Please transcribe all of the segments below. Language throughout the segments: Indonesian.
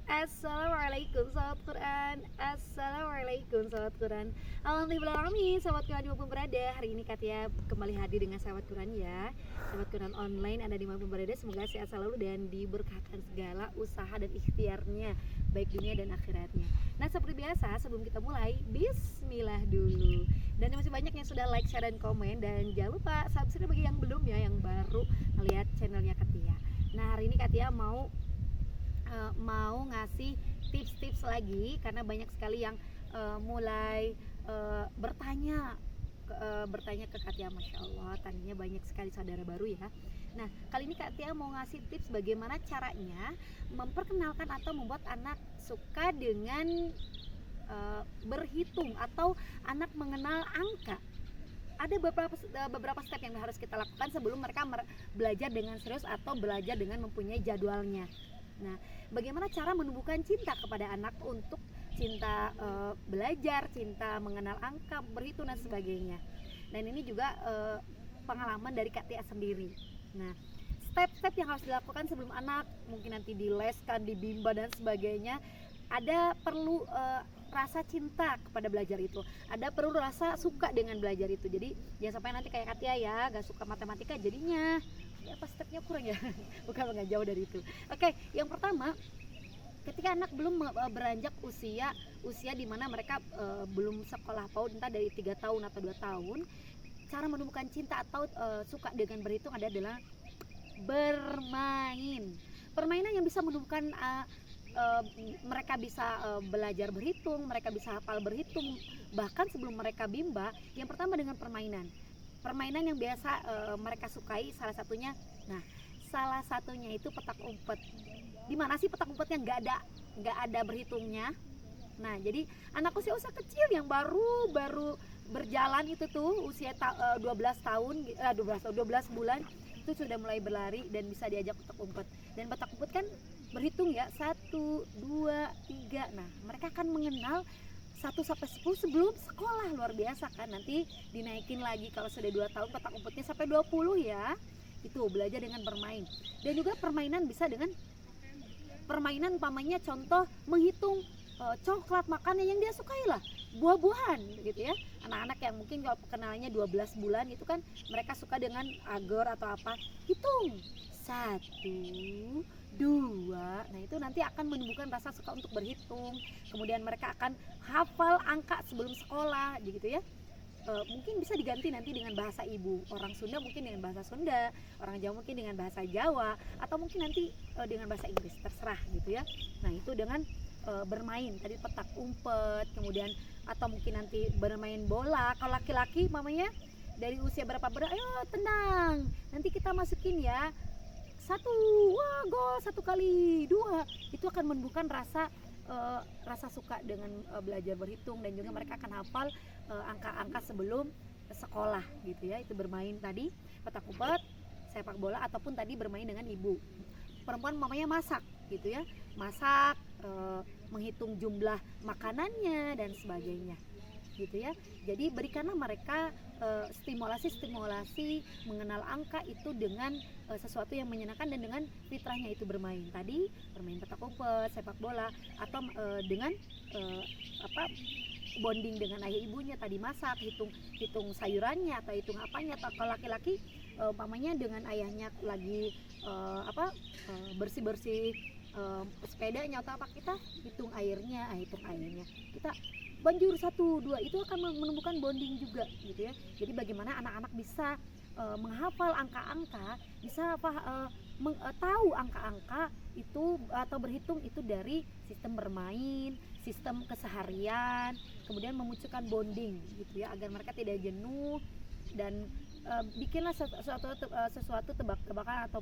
Assalamualaikum sahabat Quran. Assalamualaikum sahabat Quran. Alhamdulillahirrahmanirrahim. Sahabat Quran dimanapun berada, hari ini Katia kembali hadir dengan sahabat Quran ya. Sahabat Quran online Anda dimanapun berada, semoga sehat selalu dan diberkahkan segala usaha dan ikhtiarnya, baik dunia dan akhiratnya. Nah, seperti biasa sebelum kita mulai, bismillah dulu. Dan masih banyak yang sudah like, share, dan komen. Dan jangan lupa subscribe bagi yang belum ya, yang baru melihat channelnya Katia. Nah, hari ini Katia mau ngasih tips-tips lagi karena banyak sekali yang mulai bertanya ke Katia. Masya Allah, tadinya banyak sekali saudara baru ya. Nah, kali ini Katia mau ngasih tips bagaimana caranya memperkenalkan atau membuat anak suka dengan berhitung atau anak mengenal angka. Ada beberapa step yang harus kita lakukan sebelum mereka belajar dengan serius atau belajar dengan mempunyai jadwalnya. Nah, bagaimana cara menumbuhkan cinta kepada anak untuk cinta belajar, cinta mengenal angka, berhitung dan sebagainya. Dan ini juga pengalaman dari Katia sendiri. Nah, step-step yang harus dilakukan sebelum anak mungkin nanti dileskan, dibimba dan sebagainya. Ada perlu rasa cinta kepada belajar itu. Ada perlu rasa suka dengan belajar itu. Jadi jangan sampai nanti kayak Katia ya, gak suka matematika jadinya apa stepnya kurang ya. Bukan jauh dari itu. Oke, yang pertama, ketika anak belum beranjak usia di mana mereka belum sekolah PAUD, entah dari 3 tahun atau 2 tahun, cara menumbuhkan cinta atau suka dengan berhitung adalah bermain. Permainan yang bisa menumbuhkan mereka bisa belajar berhitung, mereka bisa hafal berhitung, bahkan sebelum mereka bimba. Yang pertama dengan permainan yang biasa mereka sukai, salah satunya itu petak umpet. Di mana sih petak umpetnya nggak ada berhitungnya. Nah, jadi anak usia kecil yang baru berjalan itu tuh usia 12 bulan itu sudah mulai berlari dan bisa diajak petak umpet. Dan petak umpet kan berhitung ya, 1, 2, 3. Nah, mereka akan mengenal 1 sampai 10 sebelum sekolah. Luar biasa kan. Nanti dinaikin lagi kalau sudah 2 tahun petak umpetnya sampai 20 ya. Itu belajar dengan bermain. Dan juga permainan bisa dengan permainan umpamanya contoh menghitung coklat makanan yang dia sukai lah, buah-buahan gitu ya. Anak-anak yang mungkin kalau kenalnya 12 bulan itu kan mereka suka dengan agar atau apa, hitung 1, 2. Nah, itu nanti akan menumbuhkan rasa suka untuk berhitung. Kemudian mereka akan hafal angka sebelum sekolah gitu ya. Mungkin bisa diganti nanti dengan bahasa ibu. Orang Sunda mungkin dengan bahasa Sunda, orang Jawa mungkin dengan bahasa Jawa, atau mungkin nanti dengan bahasa Inggris, terserah gitu ya. Nah, itu dengan bermain tadi petak umpet, kemudian atau mungkin nanti bermain bola. Kalau laki-laki mamanya dari usia berapa ayo tenang, nanti kita masukin ya 1, wah gol 1 kali 2. Itu akan menumbuhkan rasa suka dengan belajar berhitung, dan juga mereka akan hafal angka-angka sebelum sekolah gitu ya. Itu bermain tadi petak umpet, sepak bola, ataupun tadi bermain dengan ibu. Perempuan mamanya masak gitu ya, masak, menghitung jumlah makanannya dan sebagainya gitu ya. Jadi berikanlah mereka stimulasi mengenal angka itu dengan sesuatu yang menyenangkan dan dengan fitrahnya itu bermain. Tadi bermain petak umpet, sepak bola, atau dengan bonding dengan ayah ibunya, tadi masak, hitung sayurannya atau hitung apanya. Atau kalau laki-laki umpamanya dengan ayahnya lagi bersih-bersih sepedanya atau apa, kita hitung airnya, kita banjur 1, 2. Itu akan menumbuhkan bonding juga gitu ya. Jadi bagaimana anak-anak bisa menghafal angka-angka, bisa tahu angka-angka itu atau berhitung itu dari sistem bermain, sistem keseharian, kemudian memunculkan bonding gitu ya, agar mereka tidak jenuh. Dan bikinlah sesuatu tebak-tebakan atau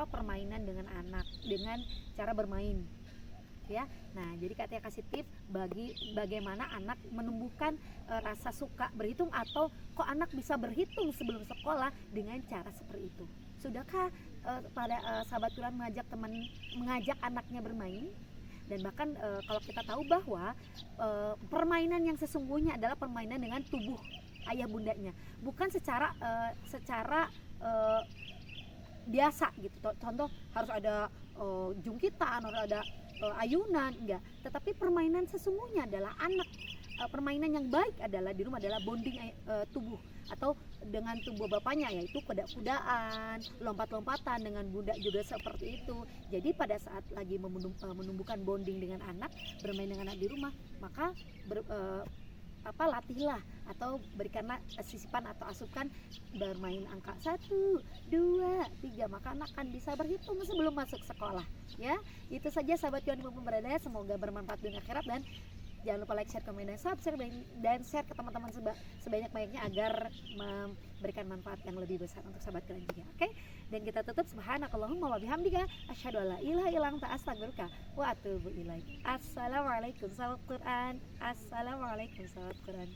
permainan dengan anak dengan cara bermain ya. Nah, jadi Katia kasih tips bagaimana anak menumbuhkan rasa suka berhitung, atau kok anak bisa berhitung sebelum sekolah dengan cara seperti itu. Sudahkah pada sahabat Quran mengajak anaknya bermain? Dan bahkan kalau kita tahu bahwa permainan yang sesungguhnya adalah permainan dengan tubuh ayah bundanya, bukan secara biasa gitu. Contoh harus ada jungkitan, harus ada ayunan, enggak. Tetapi permainan sesungguhnya adalah permainan yang baik adalah di rumah adalah bonding tubuh atau dengan tubuh bapaknya, yaitu kuda-kudaan, lompat-lompatan, dengan bunda juga seperti itu. Jadi pada saat lagi menumbuhkan bonding dengan anak, bermain dengan anak di rumah, maka latihlah atau berikanlah sisipan atau asupkan bermain angka 1, 2, 3, maka anak akan bisa berhitung sebelum masuk sekolah ya. Itu saja sahabat Yohan Ibu Berada, semoga bermanfaat dunia akhirat, dan jangan lupa like, share, komen, dan subscribe, dan share ke teman-teman sebanyak-banyaknya agar memberikan manfaat yang lebih besar untuk sahabat kalian juga. Oke? Dan kita tutup subhanakallahumma wa bihamdika asyhadu an la ilaha illa anta astaghfiruka wa atubu ilaik. Assalamualaikum sahabat Quran. Assalamualaikum sahabat Quran.